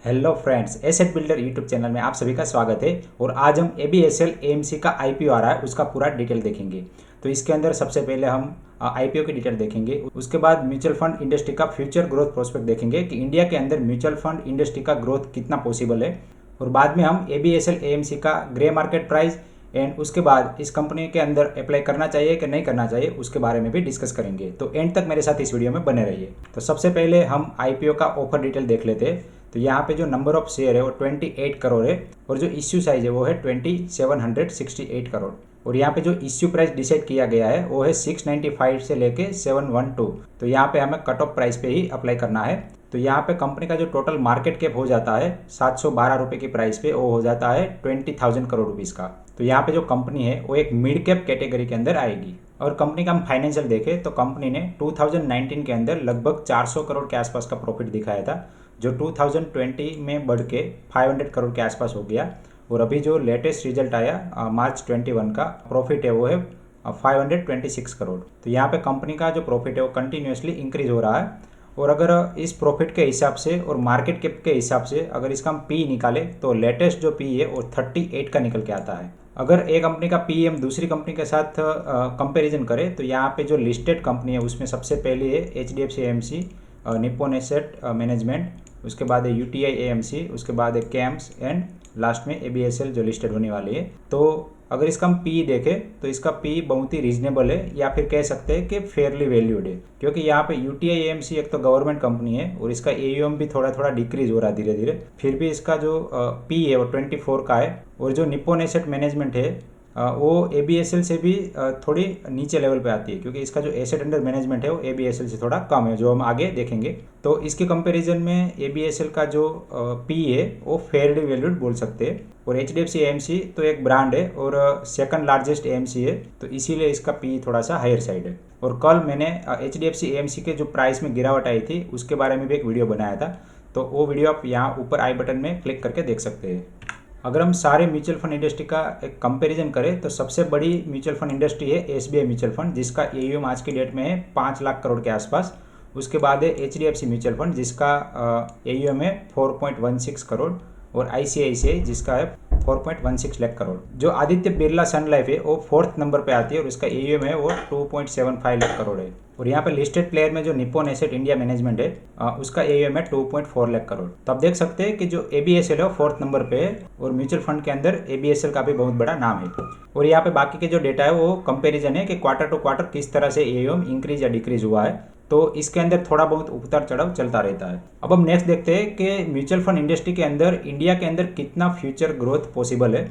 Hello friends, asset builder YouTube channel में आप सभी का स्वागत है। और आज हम ABSL AMC का IPO आ रहा है, उसका पूरा डिटेल देखेंगे। तो इसके अंदर सबसे पहले हम IPO की डिटेल देखेंगे। उसके बाद म्यूचुअल फंड इंडस्ट्री का फ्यूचर ग्रोथ प्रोस्पेक्ट देखेंगे कि इंडिया के अंदर म्यूचुअल फंड इंडस्ट्री का ग्रोथ कितना पॉसिबल है। और बाद में हम ABSL AMC का ग्रे मार्केट प्राइस एंड उसके बाद इस कंपनी के अंदर अप्लाई करना चाहिए कि नहीं करना चाहिए उसके बारे में भी डिस्कस करेंगे। तो एंड तक मेरे साथ इस वीडियो में बने रहिए। तो सबसे पहले हम IPO का ऑफर डिटेल देख लेते हैं। तो यहाँ पे जो नंबर ऑफ शेयर है वो 28 करोड़ है और जो इश्यू साइज है वो है 2768 करोड़। और यहाँ पे जो इश्यू प्राइस डिसाइड किया गया है वो है 695 से लेके 712। तो यहाँ पे हमें कट ऑफ प्राइस पे ही अप्लाई करना है। तो यहाँ पे कंपनी का जो टोटल मार्केट कैप हो जाता है 712 रुपये की प्राइस पे, वो हो जाता है 20,000 करोड़ रुपीज़ का। तो यहाँ पे जो कंपनी है वो एक मिड कैप कैटेगरी के अंदर आएगी। और कंपनी का हम फाइनेंशियल देखें तो कंपनी ने 2019 के अंदर लगभग 400 करोड़ के आसपास का प्रॉफिट दिखाया था, जो 2020 में बढ़ के 500 करोड़ के आसपास हो गया। और अभी जो लेटेस्ट रिजल्ट आया मार्च 21 का प्रॉफिट है वो है 526 करोड़। तो यहाँ पे कंपनी का जो प्रॉफिट है वो कंटिन्यूसली इंक्रीज हो रहा है। और अगर इस प्रॉफिट के हिसाब से और मार्केट कैप के हिसाब से अगर इसका हम पी निकाले तो लेटेस्ट जो पी है वो 38 का निकल के आता है। अगर एक कंपनी का पी हम दूसरी कंपनी के साथ कंपैरिजन करें तो यहाँ पे जो लिस्टेड कंपनी है उसमें सबसे पहले है HDFC AMC, Nippon asset management, उसके बाद है UTI AMC, उसके बाद है कैम्स एंड लास्ट में ABSL जो लिस्टेड होने वाली है। तो अगर इसका हम पी देखें तो इसका पी बहुत ही रीजनेबल है, या फिर कह सकते हैं कि फेयरली वैल्यूड है, क्योंकि यहाँ पे UTI AMC एक तो गवर्नमेंट कंपनी है और इसका AUM भी थोड़ा थोड़ा डिक्रीज हो रहा है धीरे धीरे, फिर भी इसका जो पी है वो 24 का है। और जो निप्पॉन एसेट मैनेजमेंट है वो ABSL से भी थोड़ी नीचे लेवल पे आती है, क्योंकि इसका जो एसेट अंडर मैनेजमेंट है वो ABSL से थोड़ा कम है, जो हम आगे देखेंगे। तो इसके कंपैरिजन में ABSL का जो पी है वो फेयरली वैल्यूड बोल सकते हैं। और HDFC AMC तो एक ब्रांड है और सेकंड लार्जेस्ट AMC है, तो इसीलिए इसका पी थोड़ा सा हायर साइड है। और कल मैंने HDFC AMC के जो प्राइस में गिरावट आई थी उसके बारे में भी एक वीडियो बनाया था, तो वो वीडियो आप यहाँ ऊपर आई बटन में क्लिक करके देख सकते हैं। अगर हम सारे म्यूचुअल फंड इंडस्ट्री का एक कंपैरिजन करें तो सबसे बड़ी म्यूचुअल फंड इंडस्ट्री है SBI म्यूचुअल फंड, जिसका AUM आज की डेट में है 5 लाख करोड़ के आसपास। उसके बाद है HDFC म्यूचुअल फंड जिसका AUM है 4.16 करोड़, और ICICI जिसका है 4.16 लाख करोड़। जो आदित्य बिरला सन लाइफ है वो 4th नंबर पे आती है और उसका AUM है वो 2.75 लाख करोड़ है। और यहाँ पे लिस्टेड प्लेयर में जो निप्पॉन एसेट इंडिया मैनेजमेंट है उसका AUM है 2.4 लाख करोड़। तो आप देख सकते हैं कि जो ABSL है वो 4th नंबर पे है और म्यूचुअल फंड के अंदर ABSL का भी बहुत बड़ा नाम है। और यहाँ पे बाकी के जो डेटा है वो कंपेरिजन है कि क्वार्टर टू क्वार्टर किस तरह से AUM इंक्रीज या डिक्रीज हुआ है, तो इसके अंदर थोड़ा बहुत उतार चढ़ाव चलता रहता है। अब हम नेक्स्ट देखते हैं कि म्यूचुअल फंड इंडस्ट्री के अंदर इंडिया के अंदर कितना फ्यूचर ग्रोथ पॉसिबल है।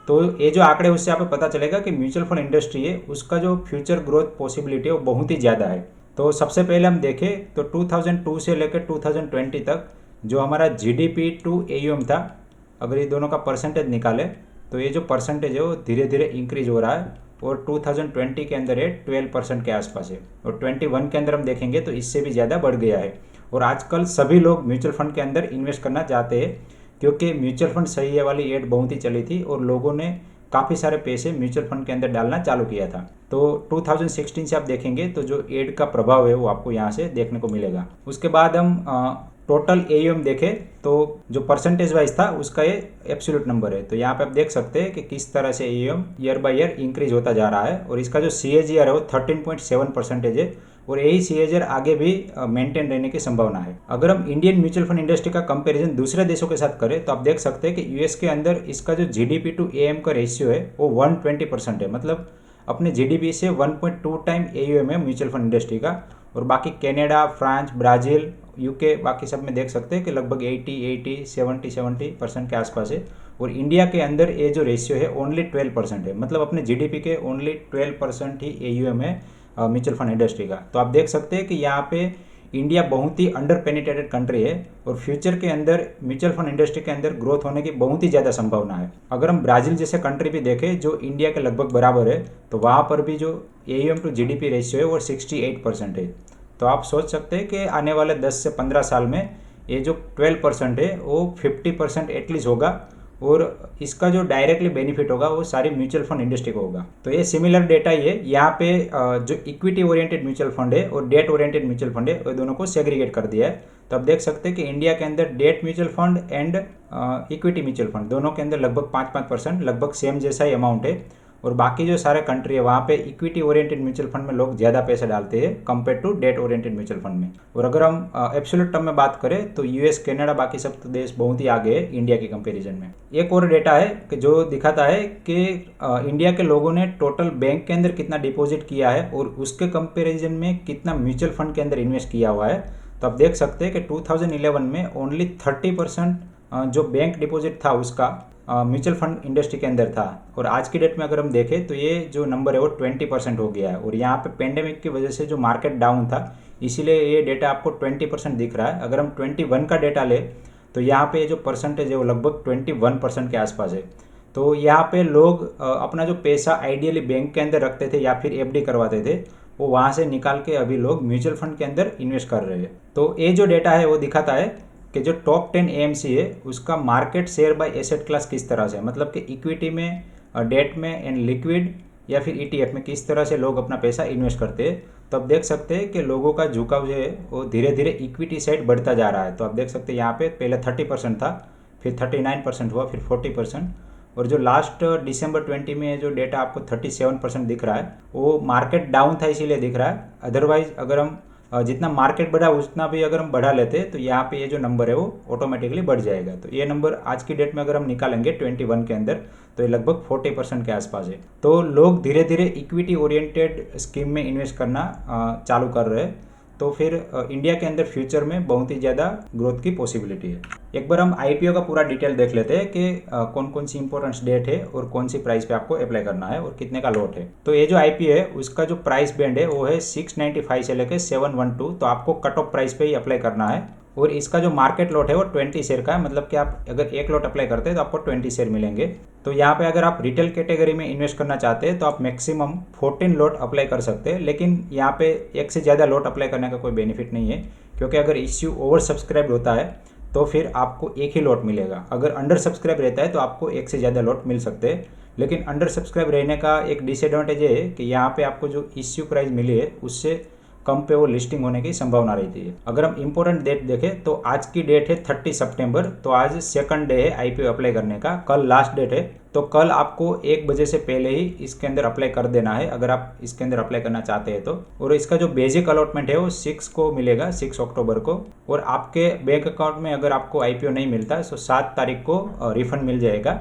तो ये जो आंकड़े उससे आपको पता चलेगा कि म्यूचुअल फंड इंडस्ट्री है उसका जो फ्यूचर ग्रोथ पॉसिबिलिटी है वो बहुत ही ज़्यादा है। तो सबसे पहले हम देखें तो 2002 से लेकर 2020 तक जो हमारा GDP टू AUM था, अगर ये दोनों का परसेंटेज निकाले तो ये जो परसेंटेज है वो धीरे धीरे इंक्रीज हो रहा है और 2020 के अंदर है 12% के आसपास है, और 21 के अंदर हम देखेंगे तो इससे भी ज़्यादा बढ़ गया है। और आजकल सभी लोग म्यूचुअल फंड के अंदर इन्वेस्ट करना चाहते हैं, क्योंकि म्यूचुअल फंड सही है वाली एड बहुत ही चली थी और लोगों ने काफ़ी सारे पैसे म्यूचुअल फंड के अंदर डालना चालू किया था। तो 2016 से आप देखेंगे तो जो एड का प्रभाव है वो आपको यहाँ से देखने को मिलेगा। उसके बाद हम टोटल AUM देखें तो जो परसेंटेज वाइज था उसका ये एब्सोल्यूट नंबर है। तो यहाँ पे आप देख सकते हैं कि किस तरह से AUM year by year increase होता जा रहा है, और इसका जो CAGR है वो 13.7% है और यही CAGR आगे भी मेंटेन रहने की संभावना है। अगर हम इंडियन म्यूचुअल फंड इंडस्ट्री का कंपैरिजन दूसरे देशों के साथ करें तो आप देख सकते हैं कि US के अंदर इसका जो GDP टू AUM का रेशियो है वो 120% है, मतलब अपने GDP से 1.2 टाइम AUM है म्यूचुअल फंड इंडस्ट्री का। और बाकी कनाडा, फ्रांस, ब्राज़ील, UK बाकी सब में देख सकते हैं कि लगभग 70% के आसपास है। और इंडिया के अंदर ये जो रेशियो है ओनली 12% है, मतलब अपने GDP के ओनली 12% ही AUM है म्यूचुअल फंड इंडस्ट्री का। तो आप देख सकते हैं कि यहाँ पे इंडिया बहुत ही अंडर पेनिट्रेटेड कंट्री है और फ्यूचर के अंदर म्यूचुअल फंड इंडस्ट्री के अंदर ग्रोथ होने की बहुत ही ज़्यादा संभावना है। अगर हम ब्राज़ील जैसे कंट्री भी देखें जो इंडिया के लगभग बराबर है, तो वहाँ पर भी जो AUM टू GDP रेशियो है वो 68% है। तो आप सोच सकते हैं कि आने वाले 10 से 15 साल में ये जो 12% है वो 50% एटलीस्ट होगा, और इसका जो डायरेक्टली बेनिफिट होगा वो सारी म्यूचुअल फंड इंडस्ट्री को होगा। तो ये सिमिलर डेटा ही है। यहाँ पे जो इक्विटी ओरिएंटेड म्यूचुअल फंड है और डेट ओरिएंटेड म्यूचुअल फंड है वो दोनों को सेग्रीगेट कर दिया है। तो आप देख सकते हैं कि इंडिया के अंदर debt mutual fund and equity mutual fund दोनों के अंदर लगभग 5-5% लगभग सेम जैसा ही अमाउंट है। और बाकी जो सारे कंट्री है वहाँ पे इक्विटी ओरिएंटेड म्यूचुअल फंड में लोग ज़्यादा पैसे डालते हैं compare to debt oriented mutual fund में। और अगर हम एब्सोल्यूट टर्म में बात करें तो यूएस, कनाडा, बाकी सब तो देश बहुत ही आगे है इंडिया के कंपैरिजन में। एक और डेटा है कि जो दिखाता है कि इंडिया के लोगों ने टोटल बैंक के अंदर कितना डिपॉजिट किया है और उसके कंपैरिजन में कितना म्यूचुअल फंड के अंदर इन्वेस्ट किया हुआ है। तो आप देख सकते हैं कि 2011 में ओनली 30% जो बैंक डिपॉजिट था उसका म्यूचुअल फंड इंडस्ट्री के अंदर था। और आज की डेट में अगर हम देखें तो ये जो नंबर है वो 20% हो गया है। और यहाँ पे पेंडेमिक की वजह से जो मार्केट डाउन था इसीलिए ये डेटा आपको 20% दिख रहा है। अगर हम 21 का डेटा ले तो यहाँ पे जो परसेंटेज है वो लगभग 21% के आसपास है। तो यहाँ पे लोग अपना जो पैसा आइडियली बैंक के अंदर रखते थे या फिर एफडी करवाते थे वो वहाँ से निकाल के अभी लोग म्यूचुअल फंड के अंदर इन्वेस्ट कर रहे हैं। तो ये जो डेटा है वो दिखाता है कि जो टॉप 10 एएमसी है उसका market share bye asset class किस तरह से है, मतलब कि इक्विटी में, डेट में एंड लिक्विड या फिर ईटीएफ में किस तरह से लोग अपना पैसा इन्वेस्ट करते हैं। तो आप देख सकते हैं कि लोगों का झुकाव जो है वो धीरे धीरे इक्विटी साइड बढ़ता जा रहा है। तो आप देख सकते हैं यहाँ पे पहले 30% था, फिर 39% हुआ, फिर 40%, और जो लास्ट दिसंबर 20 में जो डेटा आपको 37% दिख रहा है वो मार्केट डाउन था इसीलिए दिख रहा है। अदरवाइज अगर हम जितना मार्केट बढ़ा उतना भी अगर हम बढ़ा लेते तो यहाँ पे ये जो नंबर है वो ऑटोमेटिकली बढ़ जाएगा। तो ये नंबर आज की डेट में अगर हम निकालेंगे 21 के अंदर तो ये लगभग 40% के आसपास है। तो लोग धीरे धीरे इक्विटी ओरिएंटेड स्कीम में इन्वेस्ट करना चालू कर रहे हैं। तो फिर इंडिया के अंदर फ्यूचर में बहुत ही ज़्यादा ग्रोथ की पॉसिबिलिटी है। एक बार हम आईपीओ का पूरा डिटेल देख लेते हैं कि कौन कौन सी इंपॉर्टेंट डेट है और कौन सी प्राइस पे आपको अप्लाई करना है और कितने का लॉट है। तो ये जो आईपीओ है उसका जो प्राइस बैंड है वो है 695 से लेकर 712। तो आपको कट ऑफ प्राइस पे ही अप्लाई करना है। और इसका जो मार्केट लॉट है वो 20 शेयर का है, मतलब कि आप अगर एक लॉट अप्लाई करते हैं तो आपको 20 शेयर मिलेंगे। तो यहाँ पे अगर आप रिटेल कैटेगरी में इन्वेस्ट करना चाहते हैं तो आप मैक्सिमम 14 लॉट अप्लाई कर सकते हैं। लेकिन यहाँ पे एक से ज़्यादा लॉट अप्लाई करने का कोई बेनिफिट नहीं है, क्योंकि अगर इश्यू ओवर सब्सक्राइब होता है तो फिर आपको एक ही लॉट मिलेगा। अगर अंडर सब्सक्राइब रहता है तो आपको एक से ज़्यादा लॉट मिल सकते हैं। लेकिन अंडर सब्सक्राइब रहने का एक डिसएडवांटेज है कि यहाँ पे आपको जो इश्यू प्राइस मिली है उससे कम पे वो लिस्टिंग होने की संभावना रहती है। अगर हम इंपॉर्टेंट डेट देखें तो आज की डेट है 30 सितंबर। तो आज सेकंड डे है आईपीओ अप्लाई करने का, कल लास्ट डेट है। तो कल आपको 1 बजे से पहले ही इसके अंदर अप्लाई कर देना है अगर आप इसके अंदर अप्लाई करना चाहते हैं तो। और इसका जो बेसिक अलॉटमेंट है वो 6 को मिलेगा, 6 अक्टूबर को। और आपके बैंक अकाउंट में अगर आपको आईपीओ नहीं मिलता तो 7 तारीख को रिफंड मिल जाएगा।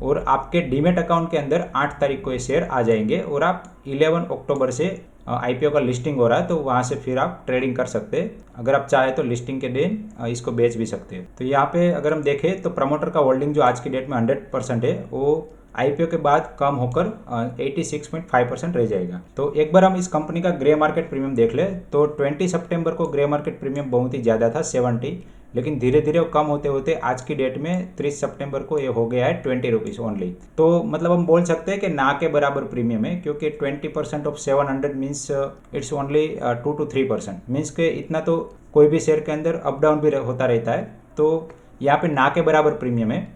और आपके डीमेट अकाउंट के अंदर 8 तारीख को ये शेयर आ जाएंगे। और आप 11 अक्टूबर से आईपीओ का लिस्टिंग हो रहा है तो वहाँ से फिर आप ट्रेडिंग कर सकते हैं। अगर आप चाहे तो लिस्टिंग के दिन इसको बेच भी सकते हैं। तो यहाँ पे अगर हम देखें तो प्रमोटर का होल्डिंग जो आज की डेट में 100% है वो आईपीओ के बाद कम होकर 86.5% रह जाएगा। तो एक बार हम इस कंपनी का ग्रे मार्केट प्रीमियम देख ले तो 20 सितंबर को ग्रे मार्केट प्रीमियम बहुत ही ज़्यादा था 70, लेकिन धीरे धीरे वो कम होते होते आज की डेट में 30 सितंबर को ये हो गया है 20 रुपीज़ ओनली। तो मतलब हम बोल सकते हैं कि ना के बराबर प्रीमियम है, क्योंकि 20% of 700 means it's only 2 to 3%, means के इतना तो कोई भी शेयर के अंदर अप डाउन भी होता रहता है। तो यहाँ पे ना के बराबर प्रीमियम है।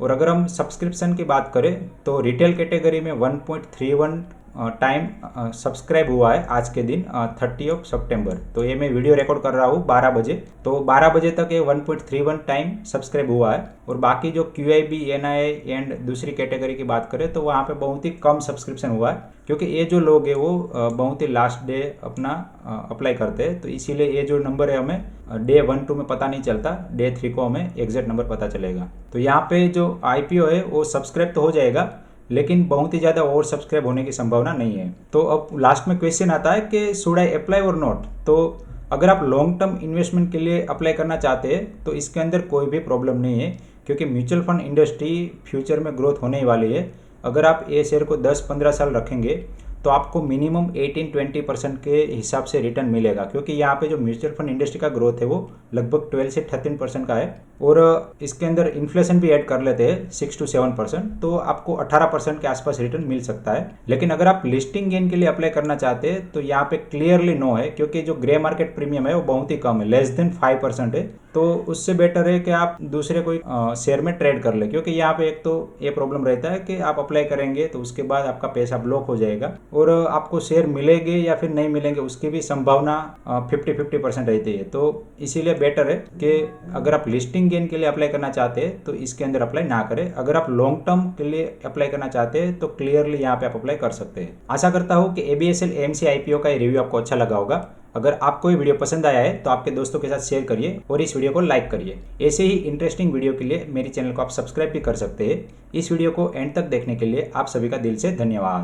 और अगर हम सब्सक्रिप्शन की बात करें तो रिटेल कैटेगरी में 1.31 टाइम सब्सक्राइब हुआ है आज के दिन 30 सितंबर। तो ये मैं वीडियो रिकॉर्ड कर रहा हूँ 12 बजे, तो 12 बजे तक ये 1.31 टाइम सब्सक्राइब हुआ है। और बाकी जो QIB, NII एंड दूसरी कैटेगरी की बात करें तो वहाँ पे बहुत ही कम सब्सक्रिप्शन हुआ है, क्योंकि ये जो लोग हैं वो बहुत ही लास्ट डे अपना अप्लाई करते हैं। तो इसीलिए ये जो नंबर है हमें डे 1, 2 में पता नहीं चलता, डे 3 को हमें एग्जैक्ट नंबर पता चलेगा। तो यहाँ पे जो IPO है वो सब्सक्राइब तो हो जाएगा, लेकिन बहुत ही ज़्यादा ओवर सब्सक्राइब होने की संभावना नहीं है। तो अब लास्ट में क्वेश्चन आता है कि शुड आई अप्लाई और नॉट। तो अगर आप लॉन्ग टर्म इन्वेस्टमेंट के लिए अप्लाई करना चाहते हैं तो इसके अंदर कोई भी प्रॉब्लम नहीं है, क्योंकि म्यूचुअल फंड इंडस्ट्री फ्यूचर में ग्रोथ होने ही वाली है। अगर आप ये शेयर को 10-15 साल रखेंगे तो आपको मिनिमम 18-20% के हिसाब से रिटर्न मिलेगा, क्योंकि यहाँ पे जो म्यूचुअल फंड इंडस्ट्री का ग्रोथ है वो लगभग 12 से 13% का है। और इसके अंदर इन्फ्लेशन भी ऐड कर लेते हैं 6 to 7%, तो आपको 18% के आसपास रिटर्न मिल सकता है। लेकिन अगर आप लिस्टिंग गेन के लिए अप्लाई करना चाहते हैं तो यहाँ पे क्लियरली नो है, क्योंकि जो ग्रे मार्केट प्रीमियम है वो बहुत ही कम है, लेस देन 5% है। तो उससे बेटर है कि आप दूसरे कोई शेयर में ट्रेड कर ले, क्योंकि यहाँ पे एक तो ये प्रॉब्लम रहता है कि आप अप्लाई करेंगे तो उसके बाद आपका पैसा ब्लॉक हो जाएगा और आपको शेयर मिलेंगे या फिर नहीं मिलेंगे उसकी भी संभावना 50-50% रहती है। तो इसीलिए बेटर है कि अगर आप लिस्टिंग गेन के लिए अप्लाई करना चाहते हैं तो इसके अंदर अप्लाई ना करें। अगर आप लॉन्ग टर्म के लिए अप्लाई करना चाहते हैं तो क्लियरली यहाँ पे आप अप्लाई कर सकते हैं। आशा करता हूँ कि ABSL AMC IPO का ये रिव्यू आपको अच्छा लगा होगा। अगर आपको ये वीडियो पसंद आया है तो आपके दोस्तों के साथ शेयर करिए और इस वीडियो को लाइक करिए। ऐसे ही इंटरेस्टिंग वीडियो के लिए मेरे चैनल को आप सब्सक्राइब भी कर सकते हैं। इस वीडियो को एंड तक देखने के लिए आप सभी का दिल से धन्यवाद।